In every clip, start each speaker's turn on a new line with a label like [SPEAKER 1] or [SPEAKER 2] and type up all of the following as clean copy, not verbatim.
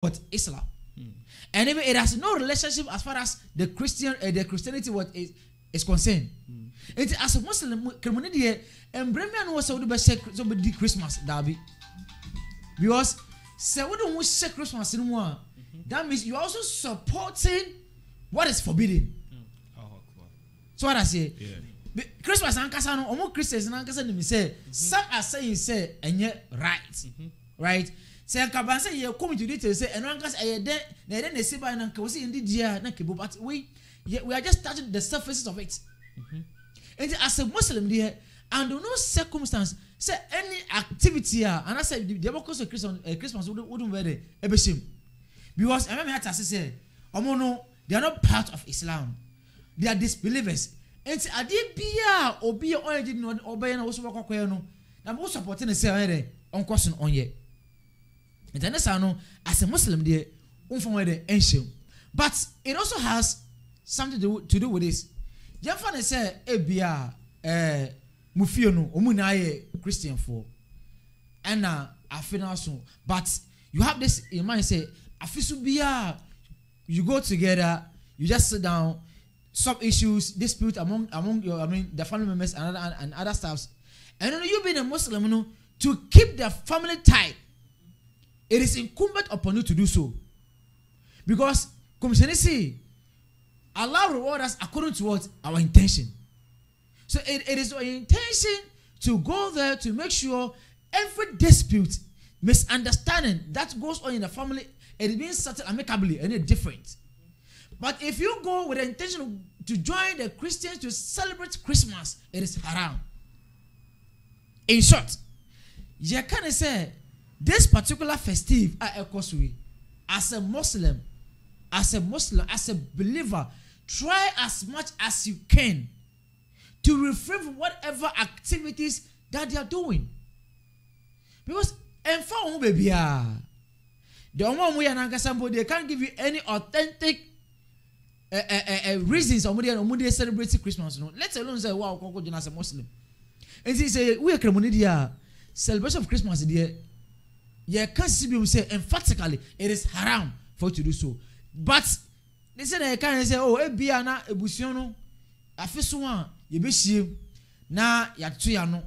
[SPEAKER 1] what Islam. And even it has no relationship as far as the Christianity what is concerned. It as a Muslim community, and Bremian was so the Christmas derby. Because say we don't say Christmas anymore. That means you are also supporting what is forbidden. So what I say? Yeah. Christmas ankasa no omo Christians ankasa ni say some are saying say enye right. Right? Say kaban say ye come to detail say eno ankasa e de na de na siba na nka we ndi dia na kebo, but we are just touching the surfaces of it. And as a Muslim there, under no circumstance say any activity and I say the democracy of Christmas wouldn't be there ebeshim. Because I remember I say omo no, they are not part of Islam. They are disbelievers. And ade bia obi onye no obey na wo so kwakwa no na mo support na say on question on ye. And then as a Muslim there unfon we the but it also has something to do with this. Jeffa say ebia mufio no omu na ye Christian for and afina so, but you have this in mind say afisu bia you go together, you just sit down, solve issues, dispute among your the family members and other stuffs. And then you being a Muslim, you know, to keep the family tight, it is incumbent upon you to do so. Because Allah reward us according to what our intention. So it is our intention to go there to make sure every dispute, misunderstanding that goes on in the family, it is being settled amicably and it's different. But if you go with the intention to join the Christians to celebrate Christmas, it is haram. In short, you can say this particular festive as a Muslim, as a believer, try as much as you can to refrain from whatever activities that they are doing. Because they can't give you any authentic reasons or celebrating Christmas. No, let alone say wow, as a Muslim. And he say we are celebration of Christmas. You can't see people say emphatically it is haram for you to do so. But they say they can't say oh ebiana ebusiono afisuwa yebeshie na yatu ya no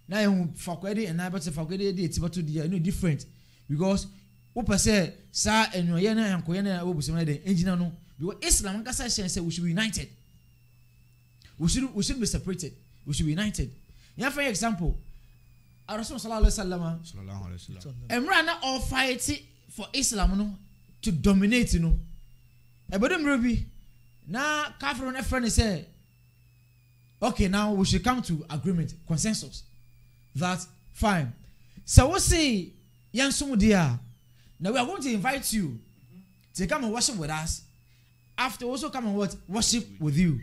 [SPEAKER 1] na ehun fakwede and na better fakwede dey tibato dey no different because what per say sa enyoye na yankoye na obusiona dey engineer no because Islam kasa say we should be united. We should be separated. We should be united. Yeah, for example, Rasul sallallahu alaihi wasallam emra na all fight for Islam no to dominate no. Ebodum rebi na kafir na friend say okay, now we should come to agreement, consensus that fine. So we say yansum dia. Now we are going to invite you to come and worship with us. After also come and worship with you.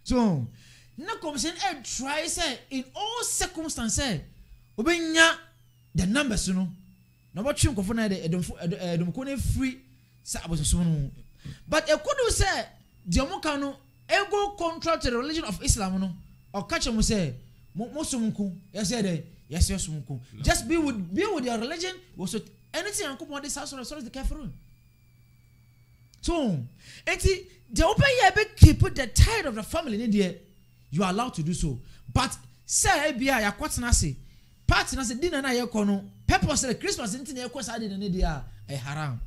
[SPEAKER 1] So now commission try say in all circumstances obenya the numbers you know. Now what you go na the free say abososo no. But e could say the omuka no ego contract to the religion of Islam no or catch them say mosumku yes yes sumku just be with your religion was anything and come on this house or the kafirun. So enti the open here be keep the tide of the family in there, you are allowed to do so. But say bia ya kwatena se party na se dinner na ye kono purpose the Christmas into the course I didn't need a haram.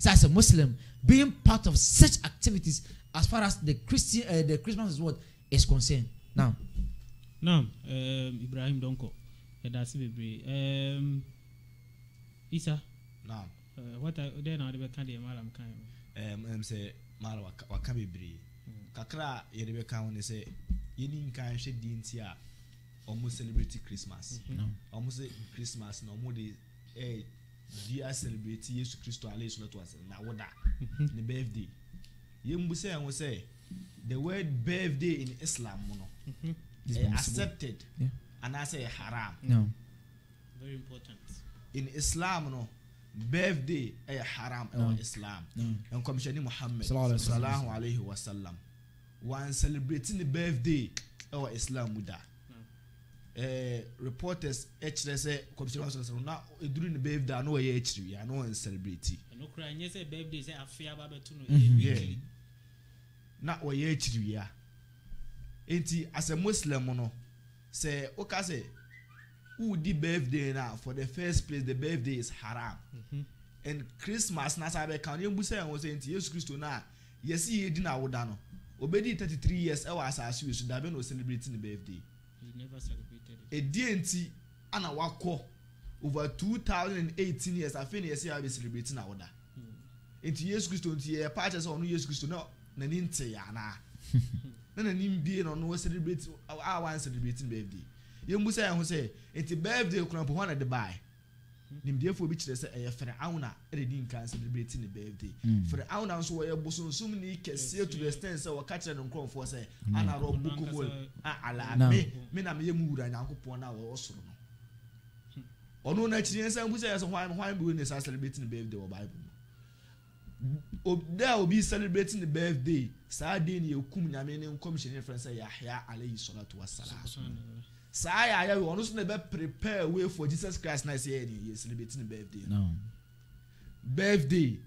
[SPEAKER 1] So as a Muslim, being part of such activities as far as the Christmas is what is concerned. Now
[SPEAKER 2] Ibrahim Donko that's Isa
[SPEAKER 3] now
[SPEAKER 2] what then I can the malam kan
[SPEAKER 3] say mala waka bebre kakra ye de be kan won say yeni nkan hwe dintia almost celebrate Christmas almost Christmas no mo de dia celebrate Jesus Christ alayhi salatu wasallam na woda the birthday yembu say and we say the word birthday in Islam no accepted and I say haram
[SPEAKER 2] very important
[SPEAKER 3] in Islam no birthday haram in Islam and commissioner Muhammad sallallahu alaihi wasallam one celebrating the birthday of Islam muda reporters actually say commission so na during the birthday no ye actually ya no celebrate
[SPEAKER 2] no cry nye say birthday say afia ba betu no
[SPEAKER 3] na o ye actually ya enti as a Muslim no say okay say who di birthday na for the first place the birthday is haram and Christmas na sabe kan ye busa won say enti Jesus Christ na yesi ye di na woda no obedi 33 years e wa asase we so da be no celebrating the birthday.
[SPEAKER 2] He never celebrated it.
[SPEAKER 3] Edienti ana wako over 2018 years afeni yesi ya be celebrating na woda. Enti Jesus Christ nti ye pa che say onu Jesus Christ na ni nte ya na. Na ni mbie no celebrate our celebrating birthday. Ye mbusa ya ho say enti birthday kuna po na de buy. Nimdiefo bi kire say e fere auna e dey nkan celebrating the birthday fere auna so we bosonsum ni kese to the extent say we catch them nkrofo say ana ro bukumol ala me na me mu wura nyankopon na wo soro no ono na kire say mbusa ya so hwan bi we celebrating the birthday o bible there will be celebrating the birthday Saturday ni ekum nyame ne commission friend say Yahya alayhi salatu wassalam Saya ya we want to prepare way for Jesus Christ na say you celebrating birthday.
[SPEAKER 1] No.
[SPEAKER 3] Birthday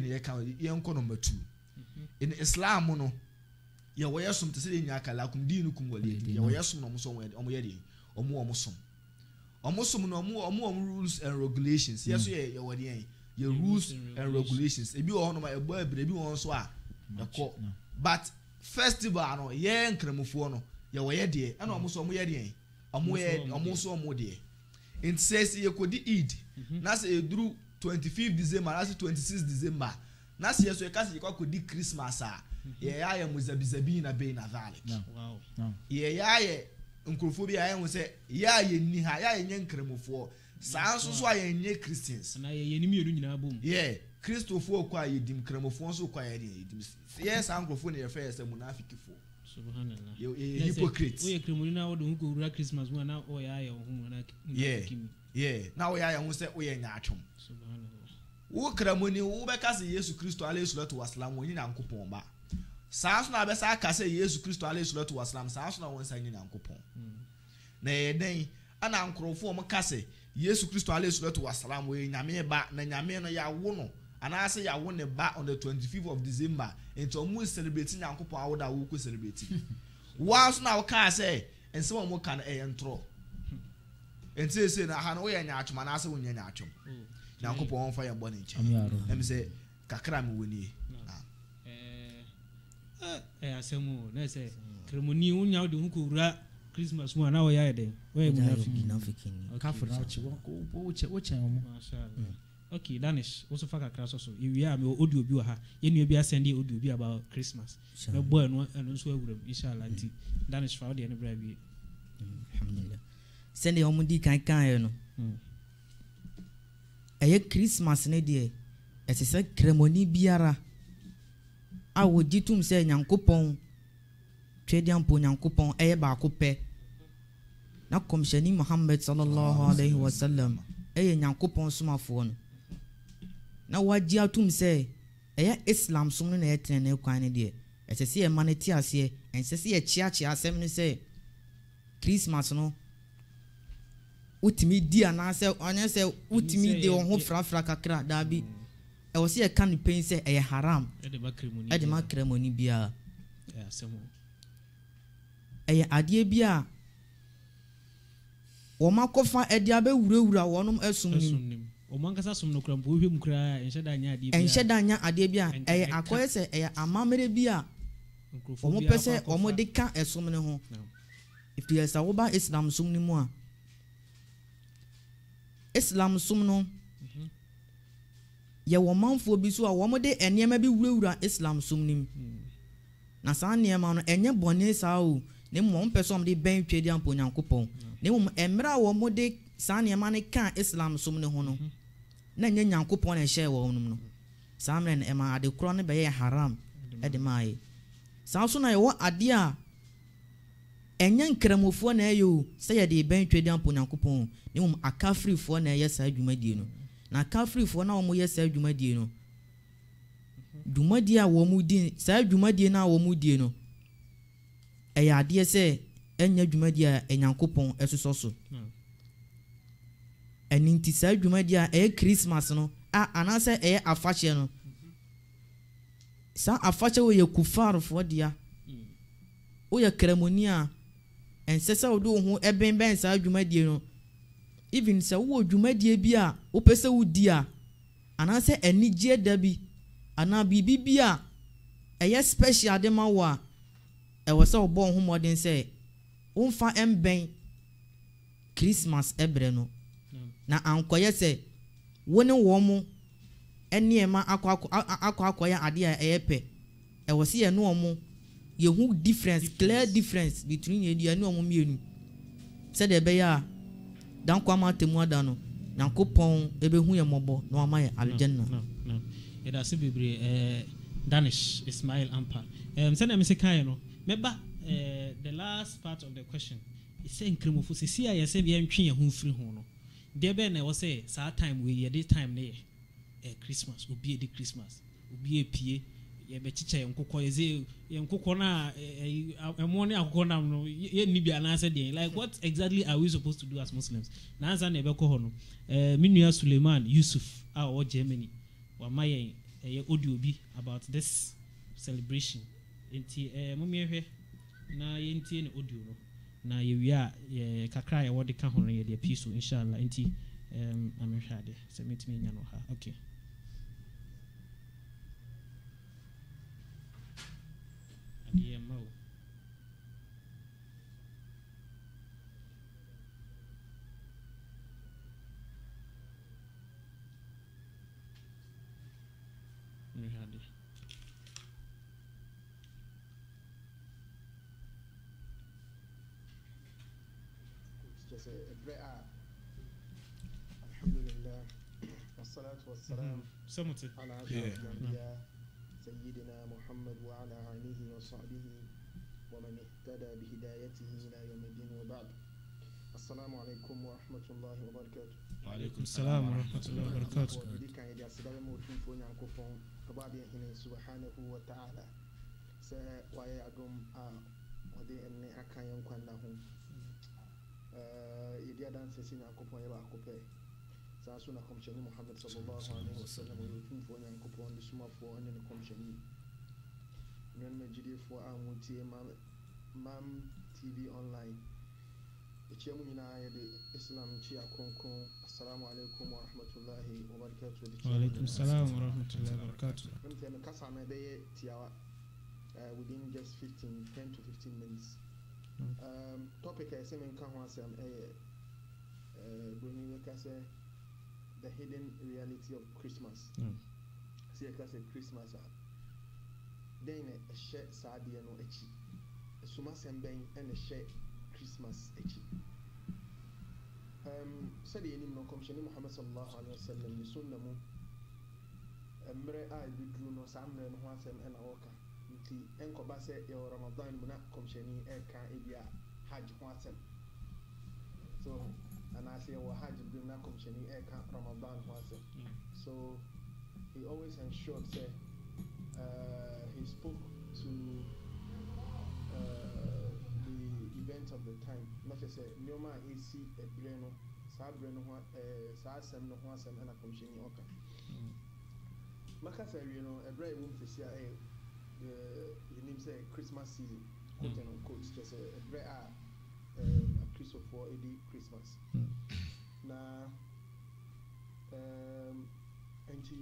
[SPEAKER 3] ne can ye nko number 2. In Islam no ye wo yesum te say nya kala kum di nukum wale ye wo yesum no so omo ye de omo som. Omo som no omo rules and regulations. Yes ye wo de ye rules and regulations. E bi wo no ma e bo abre bi won so a but festival no ye nkramofo no ye wo ye de ana omo so omo ye de omo so omo de it says ye kodi Eid na say eduru 25th December na say 26th December na say so ye ka say ye kodi Christmas a ye ya ye muzabizabi na be na dhalik
[SPEAKER 2] wow
[SPEAKER 3] ye ya ye nkrofo bi ya ye say ya ye ni ha ya ye nkremofo saa so so ye nye Christians
[SPEAKER 2] na ye ni mienu nyina bom
[SPEAKER 3] ye Christopher kwa ye dim kremofo so kwa ye dim yes nkrofo ne ye fa say munafikifo
[SPEAKER 2] subhanallah
[SPEAKER 3] you hypocrites
[SPEAKER 2] we kremoni na wo do ko Christmas mo na o ya hu na
[SPEAKER 3] yeah na o ya hu say o ye nya atwom
[SPEAKER 2] subhanallah
[SPEAKER 3] wo kremoni wo be ka say Yesu Kristo alayhi salatu wasalam woni na nkopon ba saa so na be sa ka say Yesu Kristo alayhi salatu wasalam saa so na won sa nyina nkopon na ye den ana nkrofo mo ka say Yesu Kristo alayhi salatu wasalam we nyame ba na nyame no ya wo no ana say ya won ne ba on the 25th of December into mu celebrating yankopon awoda wo ko celebrating once now ka say and some mo kan e entro enti say na ha no ye nya atwom ana say wo nya atwom yankopon won fa ye bone nche em say kakra me woni
[SPEAKER 2] asemu na say kremoni unya de hu ko wura Christmas mo na wo ya de we
[SPEAKER 1] munafiki kafir na wo che mo
[SPEAKER 2] mashallah. Okay, Danish, also for Kakra so. You are my audio viewer. You be sending audio view about Christmas. No boy and also inshallah. Danish for the anniversary.
[SPEAKER 4] Alhamdulillah. Send the home di kan no. Christmas ne de. Ese se kremoni biara. A wo ditum se Nyankopon. Twedian po Nyankopon ba ko pe. Na komshani Muhammad sallallahu alaihi wasallam. Nyankopon sumafo no. Na waji atum say Islam sum no na etene na kwan ne de esese e maneti ase ensese e chiachi asem ne say Christmas no utimi di ana say onye say utimi de won ho frafra kakra da bi e wo say e kan pen say e haram e de makremoni bia
[SPEAKER 2] asemo
[SPEAKER 4] ade bia wo makofa e de abewurawura wonom asum nim
[SPEAKER 2] o mankasa som no krampo wo hwem kra
[SPEAKER 4] enhye da nya ade bia akoye se amamere bia o mo pese o mo de ka esom ne ho if there is a woba Islam sum ni mu a Islam sum no ye wo manfo bi so a wo mo de enema bi wurawura Islam sum nim na sa enema no enye bone sa o ne mo pese o mo de ben twedi ampo Nyankopon ne mo emra wo mo de sa enema ne ka Islam sum ne ho no na nya Nyankopon na hye wo no sa amre na ema ade kro ne be ye haram e de mai sa so na ye wo ade a enya nkramofo na ayo se ye de ben twedi ampo Nyankopon ne mo akafrifo na ye sa adwumadie no na akafrifo na wo mo ye sa adwumadie no dwumadie a wo mo di sa adwumadie na wo mo di no e ya ade se ɛnyɛ dwumadi a ɛnyankopɔn ɛsosɔ so ɛne nti saa dwumadi a ɛyɛ Christmas no anaasɛ ɛyɛ afahyɛ no saa afahyɛ wɔ yɛ kufaarfoɔ dea woyɛ kramoni a ɛnsɛ sɛ wode wo ho ɛbɛnbɛn saa dwumadie no even sɛ wowɔ dwumadie bi a wopɛ sɛ wodi a anaasɛ anigye da bi anaa biribi bi a ɛyɛ special de ma wo a ɛwɔ sɛ wobɔ wo ho mmɔden sɛ womfa ɛmbɛn Christmas ɛbrɛ no na ankɔyɛ sɛ wo ne wɔn mo nneɛma akɔyɛ adeɛ a ɛyɛ pɛ ɛwɔ sɛ yɛne wɔn mo yɛhu difference clear difference between yɛne wɔn mmienu sɛdeɛ ɛbɛyɛ a dankwa ama atemu ada no Nyankopɔn ɛbɛhu yɛ mmɔbɔ na wama yɛ aljanna
[SPEAKER 2] yɛda se bebree Danish Ismail Ampa sɛdeɛ mese kaeɛ no mɛba the last part of the question sɛ nkremofo sɛsi a yɛsɛ yɛntwe yɛn ho mfiri ho no deɛ bɛɛ na ɛwɔ sɛ saa time wei yɛde time ne yɛ Christmas obi edi Christmas obi epie yɛbɛkyekyɛ yɛn nkokɔ yɛsɛ yɛn nkokɔ no a ɛmo ne akokɔ nam no yɛnni bi anaasɛ deɛ like what exactly are we supposed to do as Muslims na ansa na ɛbɛkɔ hɔ no me nua Suleiman Yusuf a ɔwɔ Germany wama yɛn ɛyɛ audio bi about this celebration nti mommɛhwɛ na yɛntie ne audio no na yɛwie a kakra yɛwɔ de ka ho no yɛde apii so inshallah nti amehwɛ ade sɛ metumi nya no ha okay adeɛ ma o mehwɛ ade
[SPEAKER 5] والصلاة والسلام على أشرف الأنبياء سيدنا محمد وعلى آله وصحبه ومن اهتدى بهدايته إلى يوم الدين وبعد السلام عليكم ورحمة الله وبركاته.
[SPEAKER 2] وعليكم السلام ورحمة الله وبركاته.
[SPEAKER 5] كان يدي أسباب موتون فون ينكفون كبابي هنا سبحانه وتعالى سوايا أدم ودي أني أكان ينكون لهم يدي أدان سيسين ينكفون يبا أكوبي ساسونا كمشاني محمد صلى الله عليه وسلم ويوتون فون ينكفون لسما فون أني كمشاني من مجدي فون أموتي مام TV online Ichemuna yede Islam chia konkon assalamu alaikum wa rahmatullahi wa barakatuh
[SPEAKER 2] wa alaikum salam wa rahmatullahi wa barakatuh
[SPEAKER 5] mteme kasa na beye tiawa within just 10 to 15 minutes topic I say men kan ho asem boni we kase the hidden reality of Christmas see kase Christmas then a share sadie no echi suma semben and a share Christmas echi said the name no commission Muhammad sallallahu alaihi wasallam ni sunna mu emre a bidru no samre no asem e na woka nti enko ba se e Ramadan mu na commission e ka e bia hajj ho asem so ana say wa hajj bi na commission e ka Ramadan ho asem so he always ensured say he spoke to the event of the time not just say Neoma AC a breno Sabreno sa sem no ho asem na commission oka maka say you know a brave woman fisia the name say Christmas season quote and unquote just a brave a Christopher Eddie Christmas na anti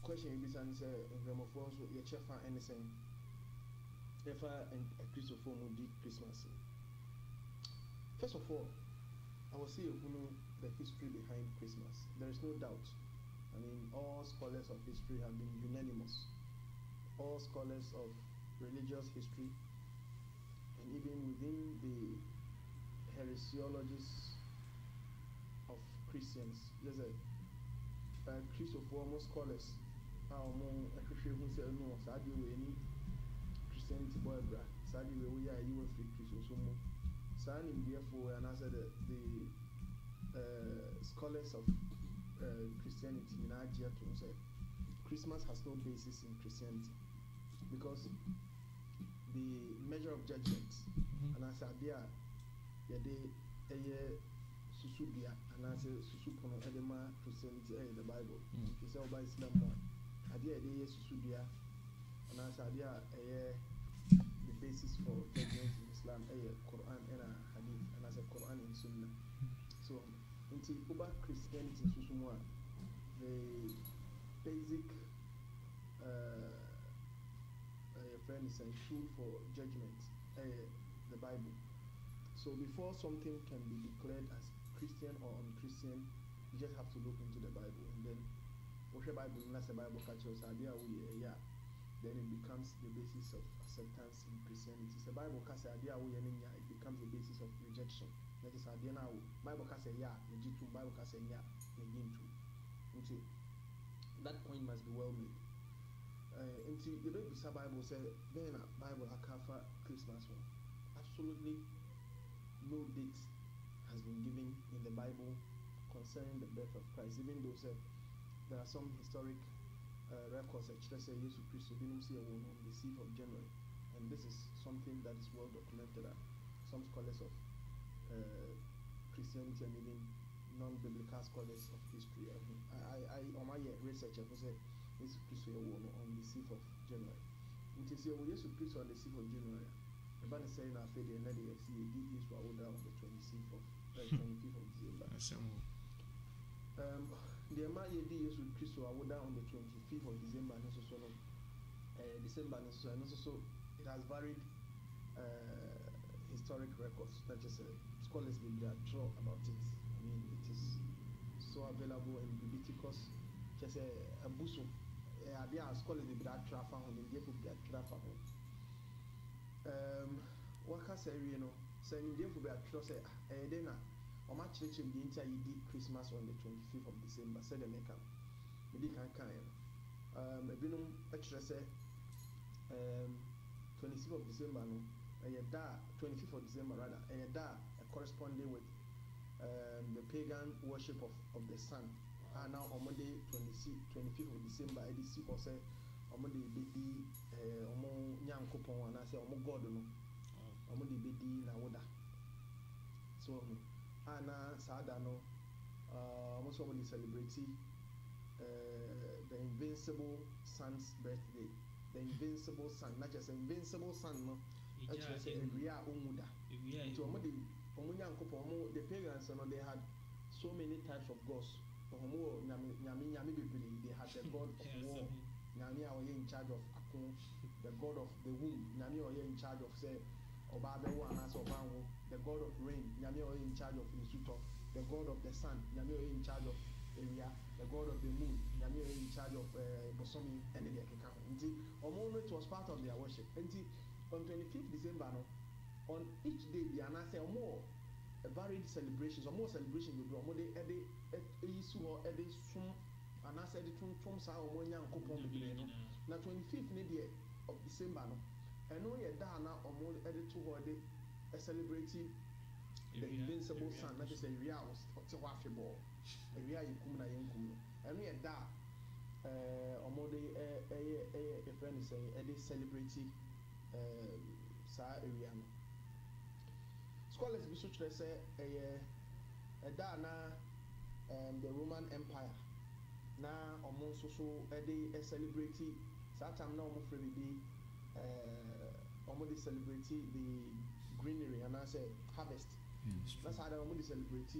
[SPEAKER 5] question is answer gramophone so your chef anything if a Christopher would do Christmas. First of all, I will say you know the history behind Christmas. There is no doubt. I mean, all scholars of history have been unanimous. All scholars of religious history, and even within the heresiologists of Christians, there's a Christopher almost scholars. Among a Christian who said no, so I do any Christianity boy bra. Sadly, we are you free Christian. So therefore, and answer the scholars of Christianity in Nigeria to say Christmas has no basis in Christianity because the measure of judgment and as adeɛ a yɛde ɛyɛ susudua anaasɛ susupono ɛde ma Christianity ɛyɛ the Bible fi sɛ ɔba Islam mu a adeɛ a yɛde yɛ susudua anaasɛ adeɛ a ɛyɛ the basis for judgment in Islam ɛyɛ Quran ɛna hadith anaasɛ Quran and Sunnah. So nti ɔba Christianity nso mu a the basic friend is a tool for judgment the Bible. So before something can be declared as Christian or unchristian, you just have to look into the Bible, and then what the Bible unless the Bible catches idea then it becomes the basis of acceptance in Christianity. The Bible catches idea it becomes the basis of rejection. That is idea now. Bible catches legit Bible catches again too. That point must be well made. Until you don't be Bible say then Bible akafa Christmas one. Absolutely no date has been given in the Bible concerning the birth of Christ, even though there are some historic records that say Jesus Christ on the 6th of January, and this is something that is well documented. Some scholars of Christianity and even non-biblical scholars of history. I on my research I say Jesus Christ on the 6th of January. Until see Jesus Christ on the 6th of January. The Bible is saying that the next day see this will order on the 25th of December. The man Jesus Christ will order on the 25th of December. December so it has varied historic records that just scholars will draw about it. I mean, it is so available in Leviticus. Just a busu. There are scholars will be that traffic on the day for that traffic. What can say, saying the day for that traffic. Then on my church in the entire Christmas on the 25th of December. Said the maker. Maybe can a binum extra say 26th of December. No. 25th of December rather, and corresponding with the pagan worship of the sun. Now on Monday 25th of December, I see or say on Monday bedi nyankopon and I say God no. On Monday bedi na woda. So ana sada no almost somebody celebrating the invincible son's birthday. The invincible son, not just invincible son, no. Actually, Ria Umuda. The pagans, they had so many types of gods. They had the god of war, Nyami are in charge of Akun, the god of the womb, Nyami are in charge of say Obabewa and Asobango, the god of rain, Nyami are in charge of Isuto, the god of the sun, Nyami are in charge of area, the god of the moon, Nyami are in charge of Bosomi and the Akaka. It was part of their worship. On 25th December, on each day, the Anase or more varied celebrations, or more celebrations will do. More they issue or soon, and I said it from Sao Monia and Coupon. Now 25th of December, and no yet Dana or more edit to a celebrating the invincible sun, that is a real Wafi ball, a real Kumuna Yankum, and we are that. A friend is saying, celebrating area. Scholars be such say the Roman Empire now almost so a celebrity Satam now almost celebrate the greenery and I say harvest. That's how they celebrate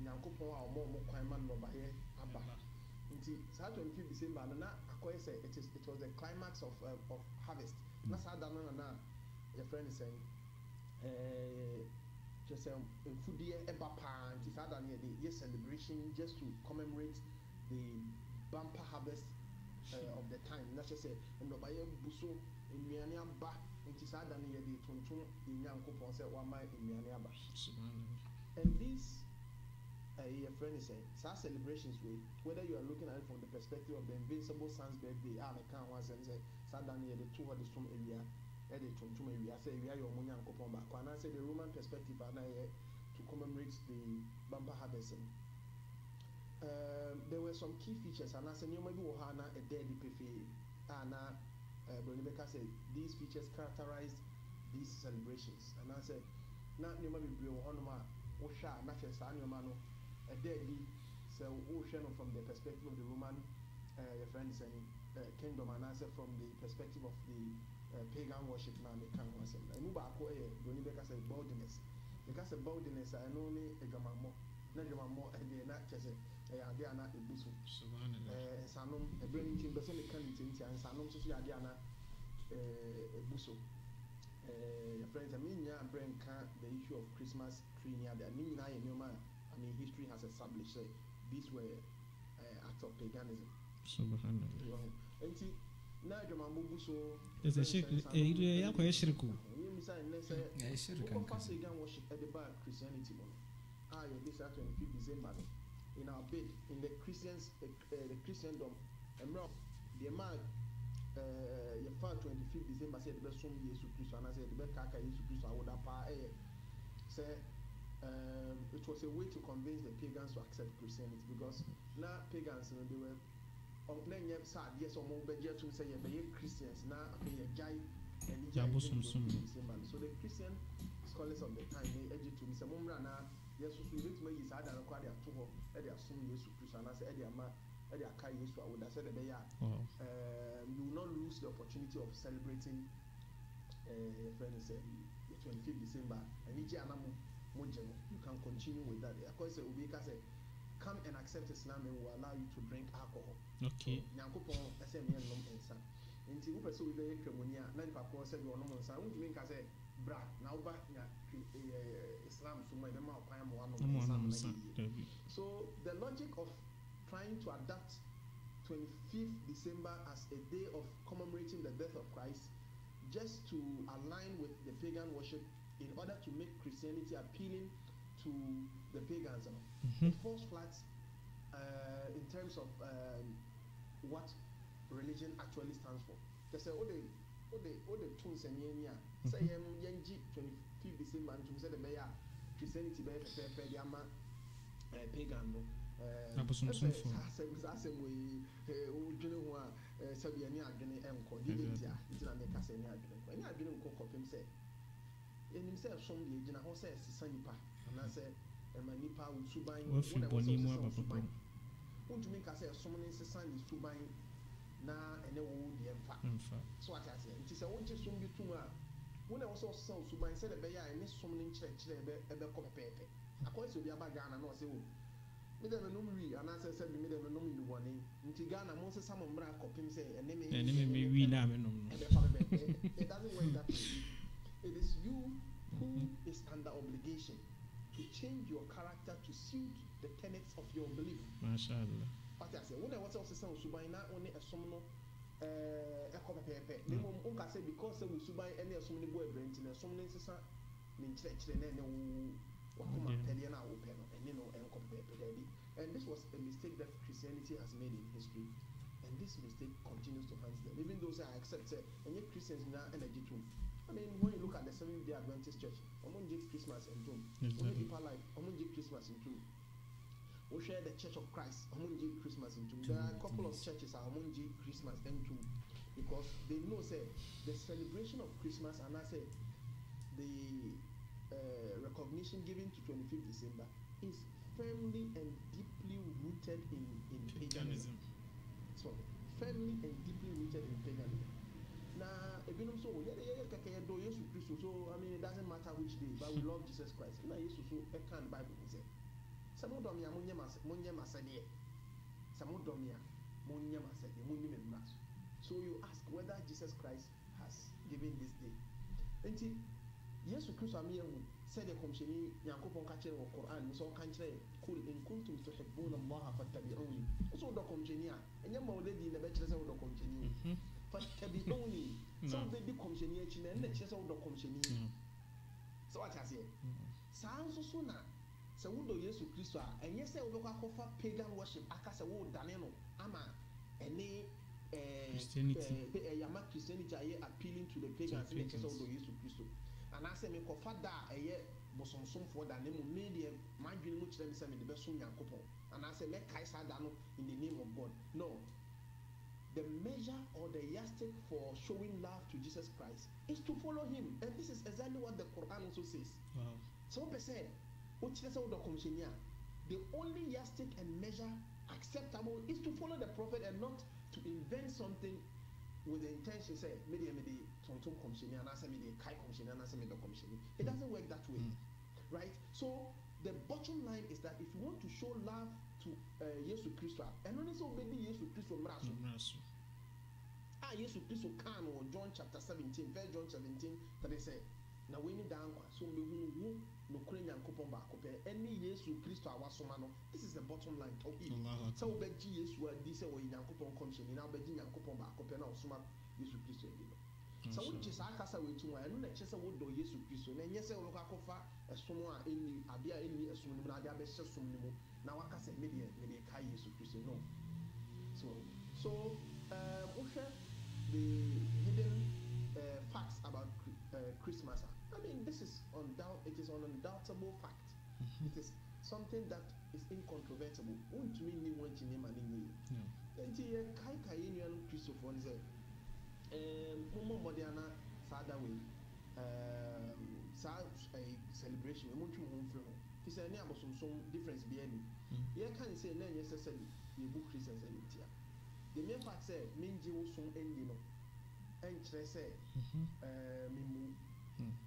[SPEAKER 5] Nyankopon or more Kwaiman no by Abba. Until Saturday 25th December, it was the climax of harvest. That's how your friend is saying, just food celebration just to commemorate the bumper harvest of the time. That's just say, and by Buso in Mianiaba, and Tisadan ye the Tuntum in Yankopon said, one mile in Mianiaba. And this your friend is saying, such celebrations way, whether you are looking at it from the perspective of the invincible son's birthday, I can't once and say, Sadan near the 200 area, the Tuntum area, say, we are your Munyan Kopomba. When I say the Roman perspective, and to commemorate the bumper harvest. There were some key features, and I said, you may be Ohana, a dead Pefe, and Brony Becker said these features characterize these celebrations. And I said, not near my Bill Honoma, Osha, Matches, Animano, a deadly, so Ocean from the perspective of the Roman friends and kingdom, and answer from the perspective of the pagan worship. Now, they can't answer. And Mubako, Brony Becker said boldness. Because of boldness, I know a gamma. Not your more, and they're not just they are not a busu. Sanum, a brain team, but only can it and Sanum, so you are Diana a busu. Friends, I mean, yeah, brain can't the issue of Christmas tree near the Nina and your man. I mean, history has established that these were acts of paganism. And see, now your mamma busu
[SPEAKER 2] is a shirk, a shirku.
[SPEAKER 1] Yeah, sure.
[SPEAKER 5] Pagan worship at the bar Christianity. This 25th December in our bid in the Christians, the Christendom, and now the man, your 25th December said the best son Jesus Christ, and I said the best Kaka Jesus Christ. I would have say it was a way to convince the pagans to accept Christianity because now pagans, they were on playing sad, yes, or more budget to say you're Christians now, okay, a giant. So the Christian scholars of the time they edge to Mr. Mumrana, yes, we need to make his other required to her, and they assume yes to Christian, and I said, Eddie Akai, yes, I would have said that they are. You will not lose the opportunity of celebrating friends, the 25th December, and each year, you can continue with that. Of course, Ubika said, come and accept Islam and will allow you to drink alcohol.
[SPEAKER 2] Okay.
[SPEAKER 5] Nyankopon SM yen nom ensa. Nti wo pese wo be kremonia na nipa ko se bi ono mo nsa. Wo tumi nka se bra na wo ba nya Islam so mo e ma kwan mo ano. So the logic of trying to adapt 25th December as a day of commemorating the death of Christ just to align with the pagan worship in order to make Christianity appealing to the pagans. It falls flat in terms of what religion actually stands for. They say, oh, the tunes and yenya. Say, yenji 25th December, and to say the mayor Christianity by the ama pagan. Nipa usuban wontumi nka sɛ ɛsom ne nsesa ne suban na ɛne wo deɛ mfa so ate aseɛ nti sɛ wogye som bi tom a wo na wo sɛ ɔsesa wo suban sɛdeɛ ɛbɛyɛ a ɛne som ne nkyerɛkyerɛ ɛbɛkɔ pɛpɛɛpɛ akɔyɛ sɛ obi aba Ghana na ɔsɛ wo mede menom wi anaasɛ sɛ mede menom nnuwɔne nti Ghana mo nsesa mo mmra kɔpem sɛ ɛne me
[SPEAKER 2] wi na menom no
[SPEAKER 5] ɛbɛfa bɛbɛ it doesn't work that way. It is you who is under obligation to change your character to suit the tenets of your belief.
[SPEAKER 2] Mashallah.
[SPEAKER 5] What I say, when I was also saying Subai, not only a somno, a copy paper. They won't say because we Subai any of so many boy brains in a somno, mean church, and then Pediana open, and you know, and copy paper. And this was a mistake that Christianity has made in history. And this mistake continues to haunt them. Even those I accept, and yet Christians now energy too. I mean, when you look at the Seventh-day Adventist Church, among Christmas and June, only people like among Christmas and June. We share the Church of Christ among Christmas and June. There are a couple of churches are among Christmas and June because they know say the celebration of Christmas and I say the recognition given to 25th December is firmly and deeply rooted in paganism. So firmly and deeply rooted in paganism. Now, so I mean, it doesn't matter which day, but we love Jesus Christ. So I can't Bible say. Some of them so you ask whether Jesus Christ has given this day. And yes, Christ said the commission Yankopon catcher or Quran, so country cool in kuntum to have born of Mahafattabioni. So the commission, and your lady in the bachelor's of the commission. Fattabioni. So they be commission and the chess of the commission. So what I say? Sounds so sooner. So we do yes Christ, and yes, I will offer pagan worship. Akasa would Daneno, Ama, any Christianity appealing to the pagans in the chess of the yes Christ. And I say, me kofada eye bosonsom for da name media my dream much them say me the best son Yankopon. And I say, let Kaisa dano in the name of God. No. The measure or the yardstick for showing love to Jesus Christ is to follow him. And this is exactly what the Quran also says.
[SPEAKER 2] Wow.
[SPEAKER 5] So percent, the only yardstick and measure acceptable is to follow the prophet and not to invent something with the intention say maybe tonton commissioner and answer me the kai commissioner and answer me the commissioner. It doesn't work that way, right? So the bottom line is that if you want to show love to Jesus Christ, and only so maybe Jesus Christ mraso. Jesus Christ can or John chapter 17, 1 John 17, that they say. Na weni down so mehu no kure nyankopon ba akopɛ ɛne Yesu Kristo awasoma no. This is the bottom line talking. So we beg Yesu adi sɛ wɔyɛ nyankopon commission na beg nyankopon ba akopɛ na osoma Yesu Kristo adi no. So we just akasa wetu wa ɛno na kyɛ sɛ wo do Yesu Kristo na nyɛ sɛ wo akɔfa ɛsom a ɛni ade a ɛni ɛsom no na ade abɛhyɛ som no mu na wakasa me de kai Yesu Kristo no. So wohwɛ the hidden facts about Christmas. I mean, this is it is an undoubtable fact. It is something that is incontrovertible. Won't we need one to name and name? And the Kai Union Christopher said, Homo Modiana Sada way, a celebration, we want to home from. He said, there was some difference behind it. Yeah, can say, no, yes, I said, the book Christians and it. The main fact said, Minji was some ending. And kyerɛ sɛ memu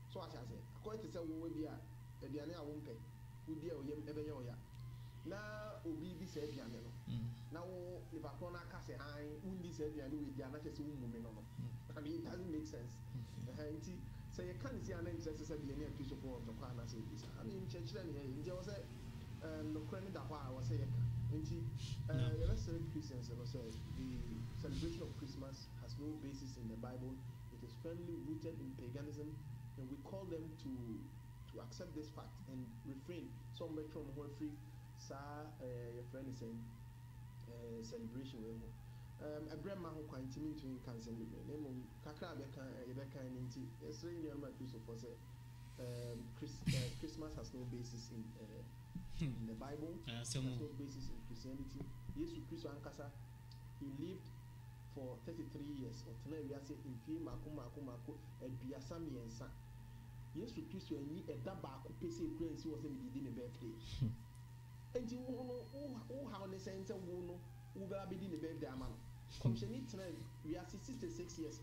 [SPEAKER 5] so I say akɔyɛ te sɛ wo bi a aduane a wo mpɛ wodi a oyɛ ɛbɛyɛ ɔya na obi bi sɛ aduane no na wo nipa koro na aka sɛ han wondi sɛ aduane wo di a na kyerɛ sɛ wo mu me no I mean it doesn't make sense nti sɛ yɛka ne si a na nkyerɛ sɛ aduane a kristo fo ɔntɔkɔ a na sɛ ɛbi sa I mean nkyerɛkyerɛ ne yɛ nti ɛwɔ sɛ nokorɛ ne da hɔ a wɔ sɛ yɛka nti yɛbɛsɛ Christians no sɛ the celebration of Christmas has no basis in the Bible. It is firmly rooted in paganism, and we call them to accept this fact and refrain. Some make from one free, your friend is saying celebration. A grandma who can intimate can celebrate. Name Kakra Rebecca and Inti. It's really near my Christopher say Christmas has no basis in the Bible. Has no basis in Christianity. Jesus Christ Ankasa, he lived for 33 years. Or tonight we are saying in few mako and biasa miensa. Yesu Kristo enyi eda baako pese ekura nsi wo se me di ne birthday. Enti wo how ne sense wo no wo ga be di ne birthday amano. Commission tonight we are 66 years.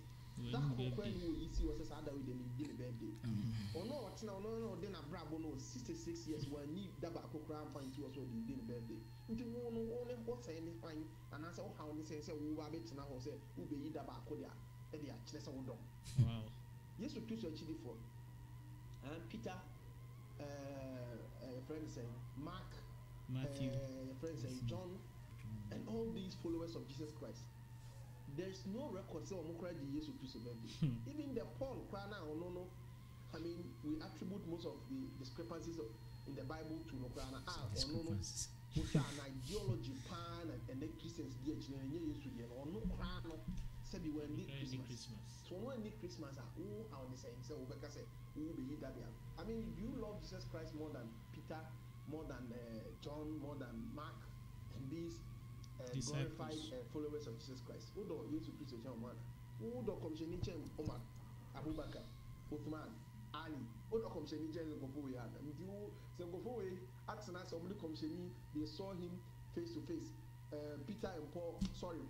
[SPEAKER 5] That when you see was a other with the birthday. Or no, what's now no then a bravo no 66 years when you double crown point to us or the birthday. Into one only what's any fine and answer how they say who are better now say who be either back or there and they are chess on dog. Wow. Yes, we preach actually for and Peter friend saying Mark Matthew friend saying John and all these followers of Jesus Christ. There's no record say Omokra di Jesus Christ birthday. Even the Paul Krana or no. I mean, we attribute most of the discrepancies in the Bible to Mokrana or no. Which are an ideology pan and the Christians did or no crown said you were need Christmas. So when need Christmas are who are the same. So Obeka say who be that. I mean, you love Jesus Christ more than Peter, more than John, more than Mark, and these glorified followers of Jesus Christ. Who do Jesus Christ John? Who do commission in Omar, Abubakar, Uthman, Ali? Who do commission in General Gofowe? And you say Gofowe, Atsana, somebody commission, they saw him face to face. Peter and Paul,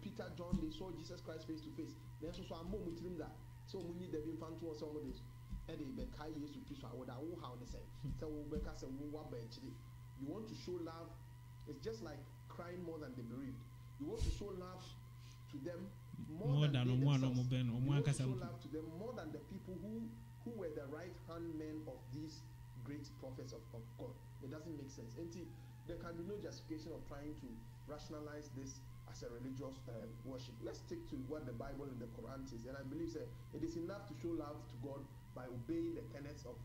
[SPEAKER 5] Peter, John, they saw Jesus Christ face to face. Then so I'm more with him that. So we need the infant to some of this. And they be kai Jesus Christ. I would how they say. So we be say we want actually. You want to show love. It's just like crying more than the bereaved. You want to show love to them more than they themselves. You want to show love to them more than the people who were the right hand men of these great prophets of God. It doesn't make sense. And there can be no justification of trying to rationalize this as a religious worship. Let's stick to what the Bible and the Quran says. And I believe that it is enough to show love to God by obeying the tenets of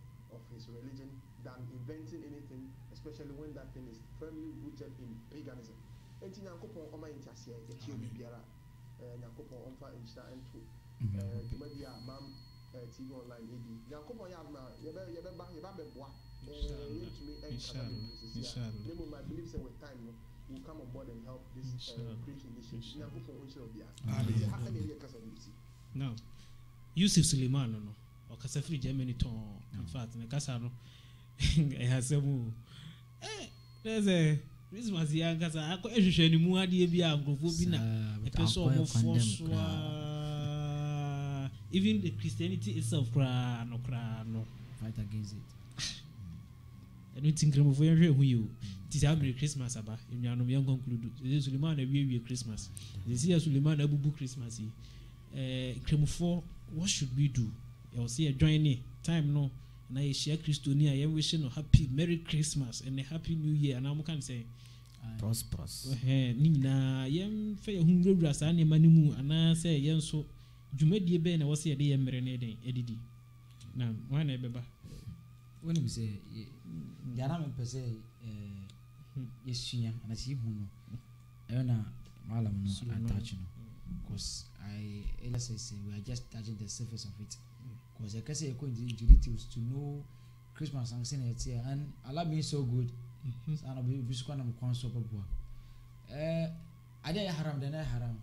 [SPEAKER 5] his religion than inventing anything, especially when that thing is firmly rooted in paganism. Enti nyankopon oma intiasie etie biara nyankopon omfa insta ento dwumadi a mam TV online edi nyankopon ya ma yeba beboa yetumi enkata inshallah I believe say with time no will come on board and help this great initiative.
[SPEAKER 2] Now, Yusuf Suleiman no okasa free Germany ton in fact na kasa no e hasemu there's a Christmas ya kasa akọ ehwehwe ni mu ade bi agrofo bi na epeso mo force even the Christianity itself no
[SPEAKER 1] fight against it.
[SPEAKER 2] I don't think Kremofo yehwe hu you it is every Christmas aba enwanom yan conclude Suleiman na wie Christmas they see Suleiman abubu Christmas Kremofo what should we do? You see a joining time no na ye share Christonia ye wishing no happy Merry Christmas and a happy New Year and I can say
[SPEAKER 4] prosperous
[SPEAKER 2] ni na yem fe hu nwura sa ne manimu ana say yen so dwumadie be na wo se ye de ye mere ne den edidi na wan na beba
[SPEAKER 1] when we say yana me pese yesua na si hu no na malam no attach no because let's say we are just touching the surface of it because I can say details to know Christmas and saying it here and Allah being so good so I be squan am kon so papa ade haram de na haram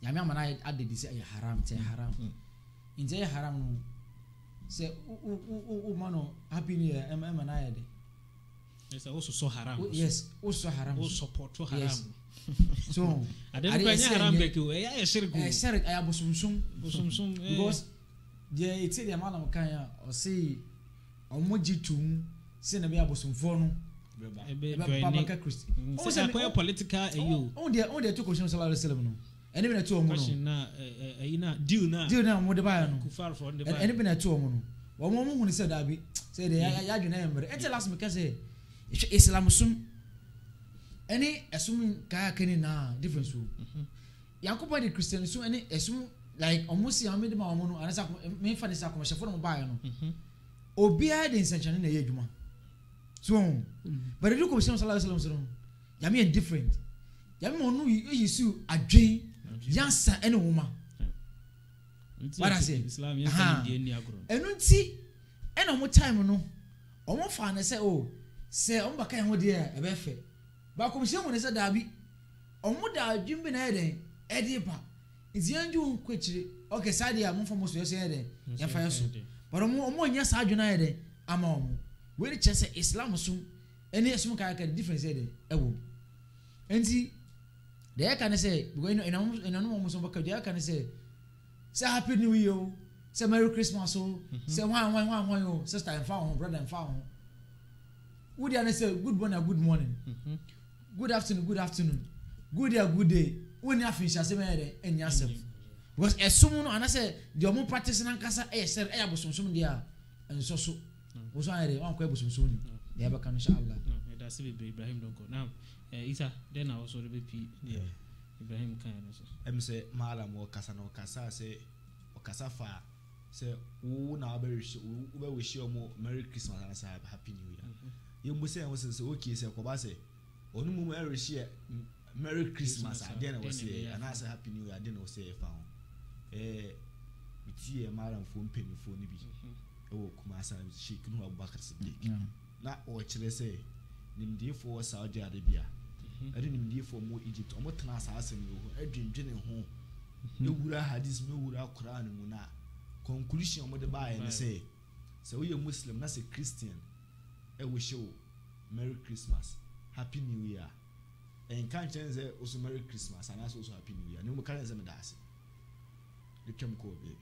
[SPEAKER 1] ya me amana ade di say haram te haram inje haram no say o mano happy new year am na ya de
[SPEAKER 2] yes also so haram
[SPEAKER 1] yes also haram
[SPEAKER 2] o support to haram
[SPEAKER 1] yes. So
[SPEAKER 2] I don't know haram be ko ya shirku
[SPEAKER 1] shirk ay bosumsum because the it's the malam kan ya o say omojitum say na be abosumfo no
[SPEAKER 2] ebe
[SPEAKER 1] Baba Christ
[SPEAKER 2] o say ko political ayo
[SPEAKER 1] on the two questions sallallahu alaihi wasallam no ene be na two omo no
[SPEAKER 2] question na na deal na
[SPEAKER 1] mo de ba no
[SPEAKER 2] kufar for the ba
[SPEAKER 1] ene be na two omo no wo mo hu ni say da bi say de ya dwena yembre ente last me ka say Islam sum any assuming kaya keni na difference wo yakobo the Christian so any assume like almost ya me de ma omo no anasa me fa ni sa commercial for no buy no obia de insanchane na ye adwuma so but the commission sallallahu alaihi wasallam ya me different ya me onu yisu adwen yansa ene woma what I say
[SPEAKER 2] Islam ya fa ni ni agro
[SPEAKER 1] enu nti ena mo time no omo fa na say oh say omo baka ho de e be fe ba commission mo ne say dabi omo da adwen bi na eden e de pa izianju kwechire okay side ya mo fa mo so say eden ya fa yeso but omo nya sa adwen na eden ama omo we che say Islam sum ene sum ka difference eden e wo enti they can say because no mo so baka they can say happy new year say merry Christmas say one sister and fa brother and fa would you say good morning good afternoon good day when you finish say me en yourself because esum no ana say the omo practice na nkasa say e abosomsom dia enso so wo so ayere wan kwa abosomsom ni dey ba kan inshallah
[SPEAKER 2] da se be Ibrahim don go now Isa then I also be yeah Ibrahim kan so
[SPEAKER 3] say malam wo kasa no kasa say o kasa fa say wo na be wish omo merry Christmas and say happy new year you must say okay say ko ba say onu mu wish merry Christmas then I say and I say happy new year then I say fa biti malam fo mpemifo ni bi o kuma sa Sheikh Nuhu Abubakar Siddiq na o kire say nimdifo Saudi Arabia ade nimdifo mo Egypt o mo tana asase no ho adwendwene ho ewura hadith me wura Quran mu na conclusion mo de ba ya say we are Muslim na say Christian e we show merry Christmas happy new year en kan chen say also merry Christmas and also happy new year ni mo kan say me da ase the term ko baby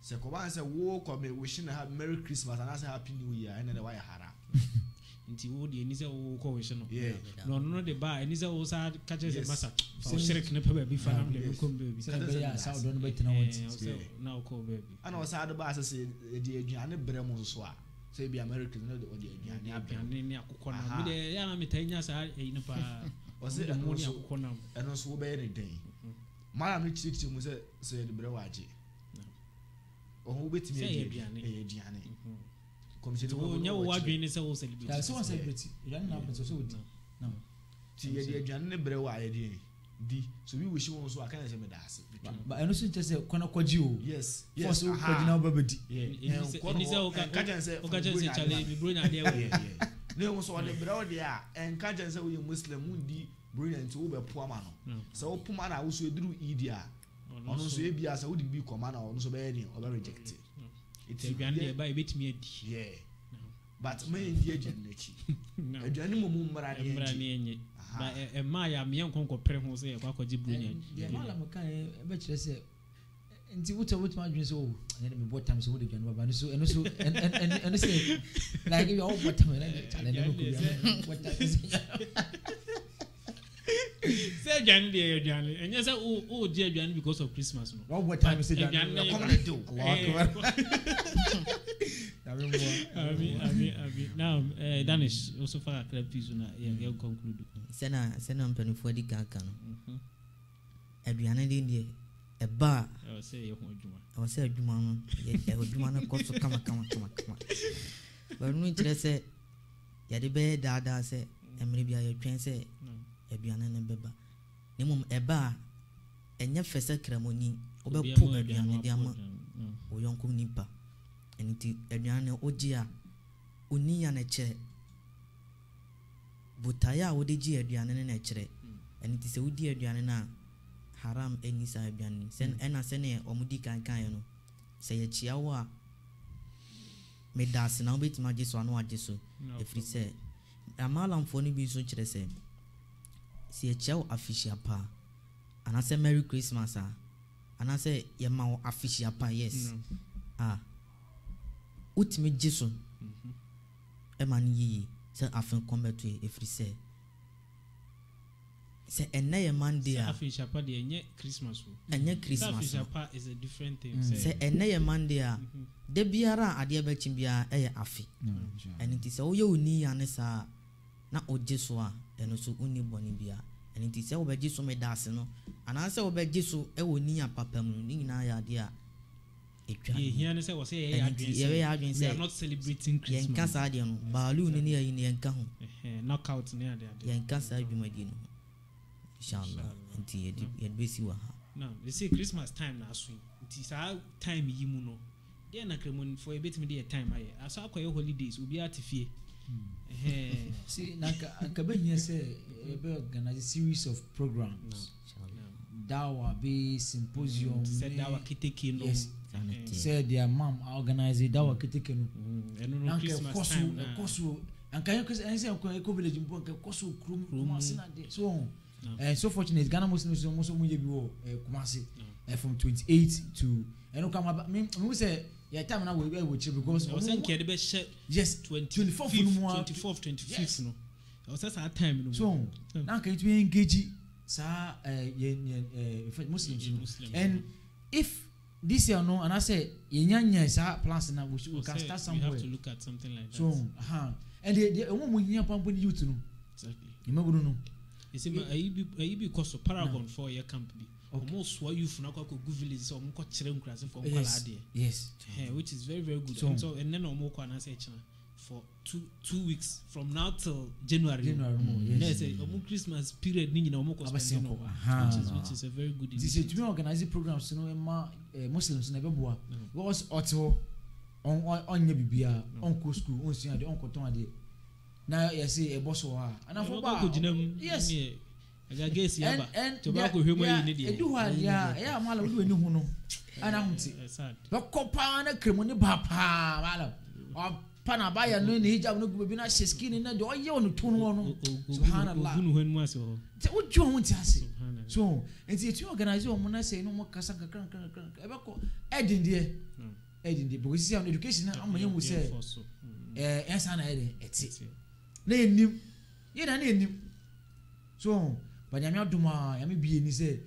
[SPEAKER 3] say ko ba say wo ko me wishing merry Christmas and also happy new year and then why haram
[SPEAKER 2] nti wo de ni se wo ko we no no de ba ni se wo sa ka che se masa o shirk ne pa ba bi fa na de ko baby
[SPEAKER 1] say be ya sa do no be tena wonti
[SPEAKER 2] na o ko baby
[SPEAKER 3] ana o sa do ba se de aduane bre mo so a say be American no de aduane
[SPEAKER 2] aduane ni akokọ na mi de ya na mi tanya sa e ni pa
[SPEAKER 3] o se
[SPEAKER 2] mo ni akokọ na
[SPEAKER 3] eno so wo be ni den mara mi chichi mu se de bre waje o ho betimi aduane
[SPEAKER 2] o nya wo adwene se wo celebrate
[SPEAKER 1] ya so wo celebrate ya na pese so wodi no
[SPEAKER 3] ti ye de aduane ne bre wa ye di so we wish won so aka say me da ase
[SPEAKER 1] ba eno so nche se kwana kwaji o
[SPEAKER 3] yes
[SPEAKER 1] force o kwaji na ba bedi
[SPEAKER 2] ni se o ka chen se chale mi bro nya de we
[SPEAKER 3] na wo so on the bread there and can't say we Muslim mundi brilliant wo be poama no so wo poma na wo so eduru idia ono so e bia say wo di bi koma na ono so be any o be reject
[SPEAKER 2] it's aduane dey ba e betimi adi
[SPEAKER 3] yeah but me ndi aduane na aduane mo mu mmara ne
[SPEAKER 2] enye ba e ma ya me enkonko pere ho say e kwa kwaji brilliant
[SPEAKER 1] yeah mala mo kan e be kire say nti wuta adwene so and me bought time so wo de dwane baba no so eno so eno say like you all bought time and challenge no ko ya what
[SPEAKER 2] say Jan dey aduane enye say o di aduane because of Christmas no
[SPEAKER 1] all bought time say aduane come on do
[SPEAKER 2] Abi now Danish also for a club piece na you conclude
[SPEAKER 4] sena mpanifo di kaka no aduane dey eba
[SPEAKER 2] I say you ho adwuma
[SPEAKER 4] I say adwuma no adwuma no koso kama but no interest say ya de be dada say emre bia ya twen say aduane ne beba nemum eba enye fese kramoni obepo aduane de ama oyonko nipa eniti aduane ogia oni ya na che butaya odeji aduane ne na kire eniti se odi aduane na haram eni sa aduane sen ena sene omudi kan no se ye chia wa me das na obeti ma jesu anu ajesu efri se amalam foni bi so kire se ye chia wa official pa ana se merry christmas ana se ye ma official pa yes utime jesu e ma ni yi se afin kombeto efri se enye Monday
[SPEAKER 2] Afin Shapa de enye Christmas
[SPEAKER 4] enye Christmas
[SPEAKER 2] Afin Shapa is a different thing
[SPEAKER 4] say enye Monday de biara ade ba chimbia eye afi eniti se oye oni ane sa na ojeso a eno so oni boni bia eniti se obejeso me dase no ana se obejeso e woni apapa mu ni nyina ya ade a etwa
[SPEAKER 2] ye hiane se wo se ye adwen
[SPEAKER 4] say
[SPEAKER 2] we are not celebrating Christmas
[SPEAKER 4] yen kasa ade no baalu ni ye ni yen ka ho
[SPEAKER 2] knockout ni ade
[SPEAKER 4] yen kasa adwumadi no inshallah until you besi wa
[SPEAKER 2] now they say Christmas time na aso nti sa time yi mu no dey na kremon for a bit me dey time aye aso akoye holidays obi atifie
[SPEAKER 1] see naka be say be organize series of programs dawa be symposium
[SPEAKER 2] said dawa kiteke no
[SPEAKER 1] said their mom organize dawa kiteke no
[SPEAKER 2] no Christmas time na
[SPEAKER 1] koso anka you say ko village mpo anka koso krum asina de so so fortunate Ghana Muslims also munye bi wo Kumasi from 28 to eno come me say your time na we chill because
[SPEAKER 2] I was saying kede be share
[SPEAKER 1] yes
[SPEAKER 2] 24th 25th no I was that time no
[SPEAKER 1] so now can you engage sa Muslims and if this year no and I say yenya sa plans na we can start somewhere
[SPEAKER 2] we have to look at something like that
[SPEAKER 1] so and the one nya pampo ni youth no
[SPEAKER 2] exactly
[SPEAKER 1] you remember no
[SPEAKER 2] you see I be cost Paragon 4 year camp bi almost what youth na kwa go village so mo ko kire nkrase for kwala ade
[SPEAKER 1] yes
[SPEAKER 2] which is very very good so and then mo ko na say for 2 weeks from now till January yes omo Christmas period ni nyina omo ko spend which is a very good
[SPEAKER 1] this is to be organize programs no ma Muslims na be boa was auto on nya bibia on ko school on sua de on ko ton ade na you say e boss wa ana for ba yes
[SPEAKER 2] agagesi aba to ba ko hwemo yi ne de
[SPEAKER 1] edu ha ya mala wo ni hu no ana hunti ba ko pa na kremo ni ba pa mala o pa na ba ya no ni hijab no gubi na sheskin na de o ye onu tunu no subhanallah
[SPEAKER 2] gunu hwen mu ase ho
[SPEAKER 1] te wo ju hunti ase so enti etu organize o mo na say no mo kasa kakran e ba ko edin de because see education na amanye mu say ensa na ede eti na enim ye na enim so banyame aduma ya me bie ni say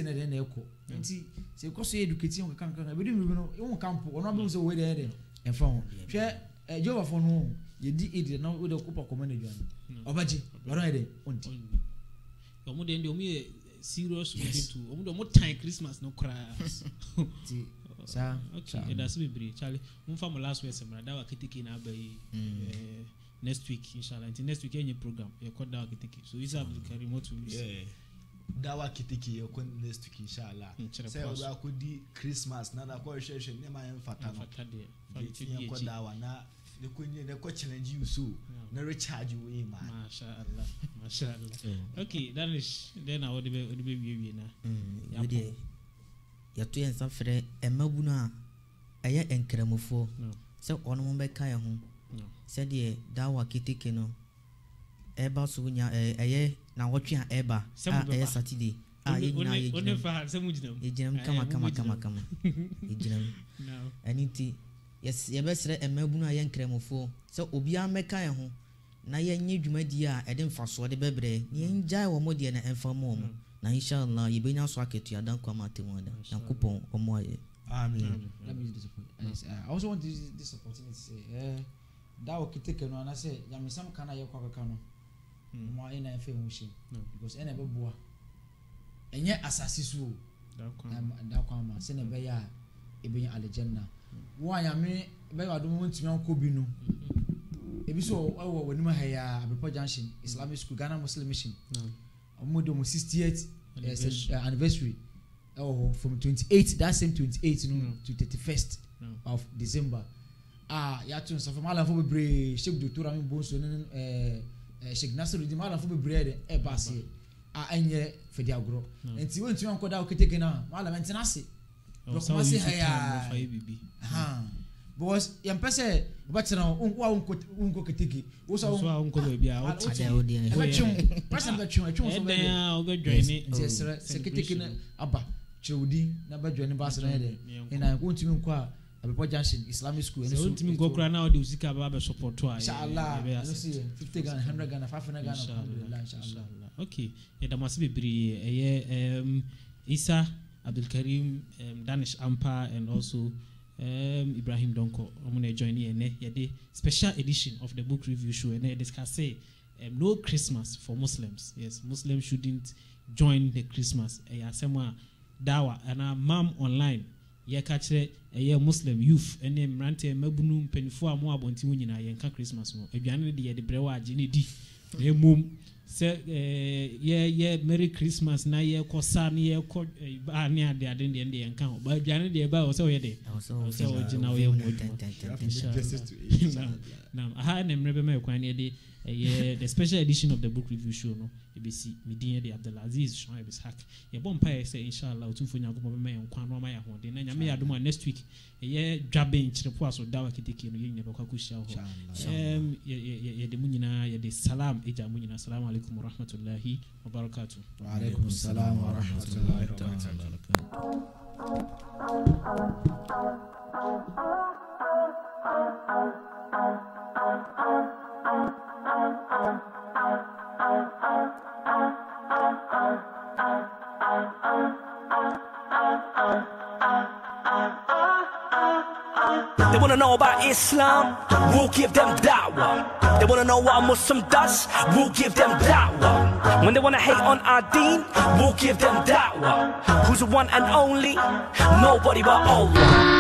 [SPEAKER 1] na de na eko nti se ko so educating on kan be do mi no won campo ono be so we de enfa ho hwe Jehovah for no ye di edi na we de ko pa command adwan obaji waro ede onti
[SPEAKER 2] omo de omo ye serious with to omo de omo time Christmas no kra
[SPEAKER 1] ti sa
[SPEAKER 2] okay that's be bre Charlie mo fa mo last week semra dawa kitiki na abai next week inshallah until next week any program you call dawa kitiki so is Abdul Karim what we say
[SPEAKER 3] dawa kitiki you call next week inshallah say we akodi Christmas na ko hwehwe ne ma yemfata no you call dawa na ne ko challenge you so na recharge you in man.
[SPEAKER 2] Mashallah. Okay, that is then I would be na.
[SPEAKER 4] Yɛde yɛto yɛn nsa frɛ ɛmabu no a ɛyɛ nkramofo sɛ ɔno mo bɛka yɛ ho sɛdeɛ dawa keteke no ɛba so nya ɛyɛ na wɔtwe a ɛba a ɛyɛ Saturday a yɛnyina yɛgyinam kama yɛgyinam ɛne nti yɛbɛsrɛ ɛmabu no a yɛ nkramofo sɛ obiara mɛka yɛ ho na yɛnyɛ dwumadi a ɛde mfasoɔ de bɛbrɛ na yɛngyae wɔ mo deɛ na ɛmfa mu ɔmo na inshallah yɛbɛnya so aketu adan kwama atemu ada nyankopɔn ɔmo ayɛ
[SPEAKER 3] Amen.
[SPEAKER 1] Let me use this opportunity. I also want to use this opportunity to say that will take no and I say yamisam kana ye kwa kaka no mo ina efe ho hye because ene beboa enye asase so da kwa ma se ne be ya ebenya aljanna wo ayame be ya do mo ntimi anko bi no ebi so wo wani ma ha ya Abepo Junction Islamic School Ghana Muslim Mission omo do mo 68th anniversary from 28th that same 28th to 31st of December ya tun so from ala fo bebre Sheikh Dr. Amin Bonso Sheikh Nasiruddin ala fo bebre de e base enye fedi agro enti won tun anko da oketeke na ala mentena se dokoma se ha ya because yam pese obatena unko keteke wo so
[SPEAKER 2] unko ba bia o
[SPEAKER 4] ade odi en
[SPEAKER 1] person ba twon so be
[SPEAKER 2] ya o go join ni
[SPEAKER 1] se keteke na aba chewudi na ba join ba so na de ina ko ntimi nko a Abepo Junction Islamic School
[SPEAKER 2] and so ntimi nko kra na o de usika ba be support to
[SPEAKER 1] inshallah you see 50 Ghana 100 Ghana 500 Ghana inshallah
[SPEAKER 2] okay ya da masu bibiri eye Isa Abdul Karim Danish Ampa and also Ibrahim Donko I'm going to join you the special edition of the book review show and discuss no Christmas for Muslims. Yes, Muslims shouldn't join the Christmas. Asema dawa and a mom online ye catch a Muslim youth and then rante mabunu penifo amu abonti mu nyina ye nka Christmas no aduane de ye de brewa agene di na mum se ye Merry Christmas na ye kosa na ye ko ba ne ade de nka ho ba aduane de ba o se o ye de o se o gina o ye mu na aha na mrebe me kwan ne de the special edition of the book review show no ebesi medin de Abdulaziz Shoaib Ishaq ye bom pa say inshallah otumfo nyagomo be me nkwan no ma ya ho de na nyame ya dum next week ye dwabe nkyerefo aso dawa kitiki no ye nya bekwa kuhia ho ye de munyina ye de salam eja munyina assalamu alaikum wa rahmatullahi wa barakatuh
[SPEAKER 1] wa alaikum assalam wa rahmatullahi wa barakatuh
[SPEAKER 6] They wanna know about Islam, we'll give them da'wah. They wanna know what a Muslim does, we'll give them da'wah. When they wanna hate on our deen, we'll give them da'wah. Who's the one and only? Nobody but Allah.